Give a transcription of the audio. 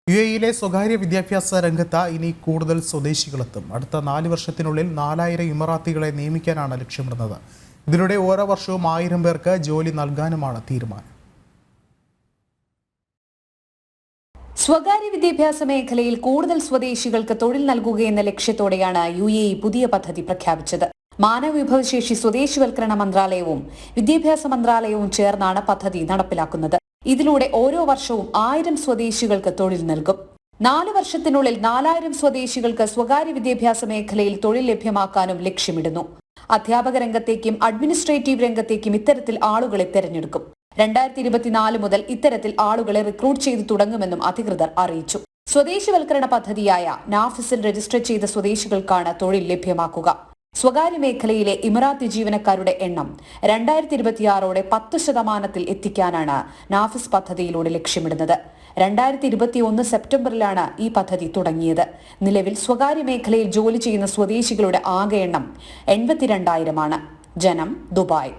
യുഎഇയിലെ സ്വകാര്യ വിദ്യാഭ്യാസ രംഗത്ത് ഇനി കൂടുതൽ സ്വദേശികളെത്തും. അടുത്ത 4 വർഷത്തിനുള്ളിൽ 4000 ഇമറാത്തികളെ നിയമിക്കാനാണ് ലക്ഷ്യമിടുന്നത്. ഇതിലൂടെ ഓരോ വർഷവും 1000 പേർക്ക് ജോലി നൽകാനുമാണ് തീരുമാനം. സ്വകാര്യ വിദ്യാഭ്യാസ മേഖലയിൽ കൂടുതൽ സ്വദേശികൾക്ക് തൊഴിൽ നൽകുകയെന്ന ലക്ഷ്യത്തോടെയാണ് യുഎഇ പുതിയ പദ്ധതി പ്രഖ്യാപിച്ചത്. മാനവവിഭവശേഷി സ്വദേശിവൽക്കരണ മന്ത്രാലയവും വിദ്യാഭ്യാസ മന്ത്രാലയവും ചേർന്നാണ് പദ്ധതി നടപ്പിലാക്കുന്നത്. ഇതിലൂടെ ഓരോ വർഷവും 1000 സ്വദേശികൾക്ക് തൊഴിൽ നൽകും. 4 വർഷത്തിനുള്ളിൽ 4000 സ്വദേശികൾക്ക് സ്വകാര്യ വിദ്യാഭ്യാസ മേഖലയിൽ തൊഴിൽ ലഭ്യമാക്കാനും ലക്ഷ്യമിടുന്നു. അധ്യാപക രംഗത്തേക്കും അഡ്മിനിസ്ട്രേറ്റീവ് രംഗത്തേക്കും ഇത്തരത്തിൽ ആളുകളെ തെരഞ്ഞെടുക്കും. 2024 മുതൽ ഇത്തരത്തിൽ ആളുകളെ റിക്രൂട്ട് ചെയ്തു തുടങ്ങുമെന്നും അധികൃതർ അറിയിച്ചു. സ്വദേശിവൽക്കരണ പദ്ധതിയായ നാഫിസിൽ രജിസ്റ്റർ ചെയ്ത സ്വദേശികൾക്കാണ് തൊഴിൽ ലഭ്യമാക്കുക. സ്വകാര്യ മേഖലയിലെ ഇമറാത്തി ജീവനക്കാരുടെ എണ്ണം 2026ഓടെ 10% എത്തിക്കാനാണ് നാഫിസ് പദ്ധതിയിലൂടെ ലക്ഷ്യമിടുന്നത്. 2021 സെപ്റ്റംബറിലാണ് ഈ പദ്ധതി തുടങ്ങിയത്. നിലവിൽ സ്വകാര്യ മേഖലയിൽ ജോലി ചെയ്യുന്ന സ്വദേശികളുടെ ആകെ എണ്ണം 82,000 ആണ്. ജനം, ദുബായ്.